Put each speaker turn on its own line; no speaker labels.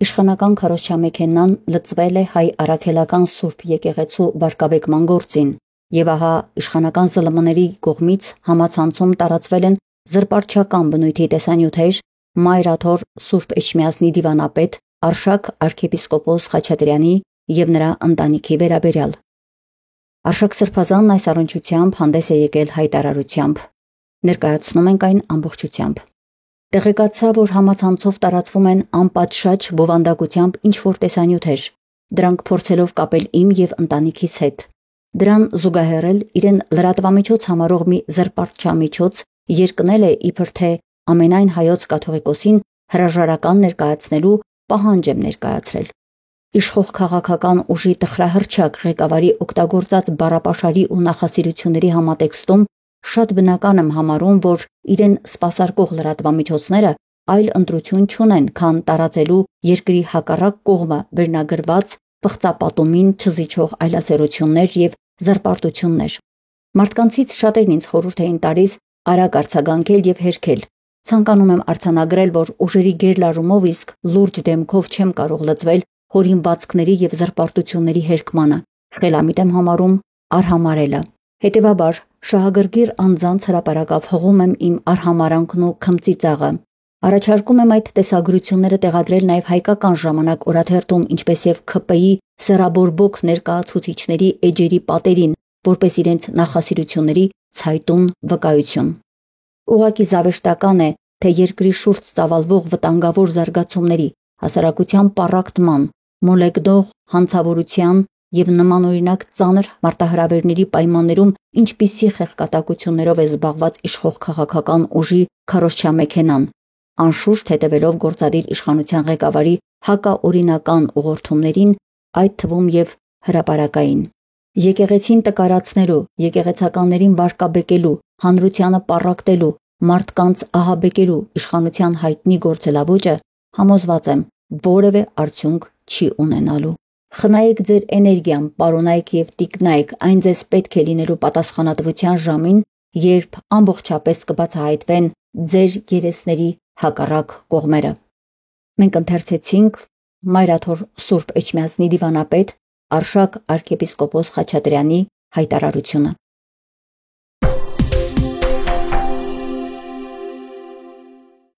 Իշխանական քարոզչամեքենան լծվել է հայ առաքելական Սուրբ եկեղեցու վարկաբեկման գործին, եւ ահա իշխանական ԶԼՄ-ների կողմից համացանցում տարածվել են զրպարտչական բնույթի տեսանյութեր Մայրաթոր Սուրբ Էջմիածնի դիվանապետ Արշակ arczepiskopos Խաչատրյանի եւ նրա ընտանիքի վերաբերյալ։ Արշակ Սրբազանն այս առնչությամբ հանդես է եկել հայտարարությամբ։ Ներկայացնում ենք այն ամբողջությամբ։ Տեղեկացա, որ համացանցով տարածվում են անպատշաճ բովանդակությամբ ինչ-որ տեսանյութեր, դրանք փորձելով կապել իմ եւ ընտանիքիս հետ։ Դրան զուգահեռել իրեն լրատվամիջոց համարող մի զրպարտչամիջոց երկնել է իբր թե ամենայն հայոց կաթողիկոսին հրաժարական ներկայացնելու պահանջ եմ ներկայացրել։ Իշխող քաղաքական ուժի տխրահռչակ ղեկավարի օգտագործած բառապաշարի ու նախասիրությունների համատեքստում շատ բնական եմ համարում, որ իրեն սպասարկող լրատվամիջոցները այլ ընտրություն չունեն, քան տարածելու երկրի հակառակ կողմը վերնագրված պղծապատումին չզիջող այլասերություններ եւ զրպարտություններ։ Մարդկանցից շատերն ինձ խորհուրդ էին տալիս արագ արձագանքել եւ հերքել։ Ցանկանում եմ արձանագրել, որ ուժերի գերլարումով իսկ լուրջ դեմքով չեմ կարող լծվել հորինվածքների եւ զրպարտությունների հերքմանը։ Խելամիտ եմ համարում արհամարելը։ Հետևաբար շահագրգիռ անձանց հրապարակավ հղում եմ իմ արհամարանքն ու քմծիծաղը։ Առաջարկում եմ այդ տեսագրությունները տեղադրել նաև հայկական ժամանակ օրաթերթում, ինչպես եւ ՔՊ-ի սեռաբորբոք ներկայացուցիչների էջերի պատերին, որպես իրենց նախասիրությունների ցայտուն վկայություն։ Ուղղակի զավեշտական է, թե երկրի շուրջ ծավալվող վտանգավոր զարգացումների, հասարակության պառակտման, մոլեգնող հանցավորության եւ նմանօրինակ ծանր մարտահրավերների պայմաններում ինչպիսի խեղկատակություններով է զբաղված իշխող քաղաքական ուժի քարոզչամեքենան, անշուշտ հետևելով գործադիր իշխանության ղեկավարի հակաօրինական ուղղորդումներին, այդ թվում եւ հրապարակային։ Եկեղեցին տկարացնելու, եկեղեցականներին վարկաբեկելու, հանրությանը պառակտելու, մարդկանց ահաբեկելու իշխանության հայտնի գործելավոճը, համոզված եմ, որևէ արդյունք չի ունենալու։ Խնայեք ձեր էներգիան, պարոնայք եւ տիկնայք այն ձեզ պետք է լինելու պատասխանատվության ժամին, երբ ամբողջապես կբացահայտվեն ձեր երեսների հակառակ կողմերը։ Մենք ընթերցեցինք Մայրաթոր Սուրբ Էջմիածնի դիվանապետ Արշակ arczepiskopos Խաչատրյանի հայտարարությունը։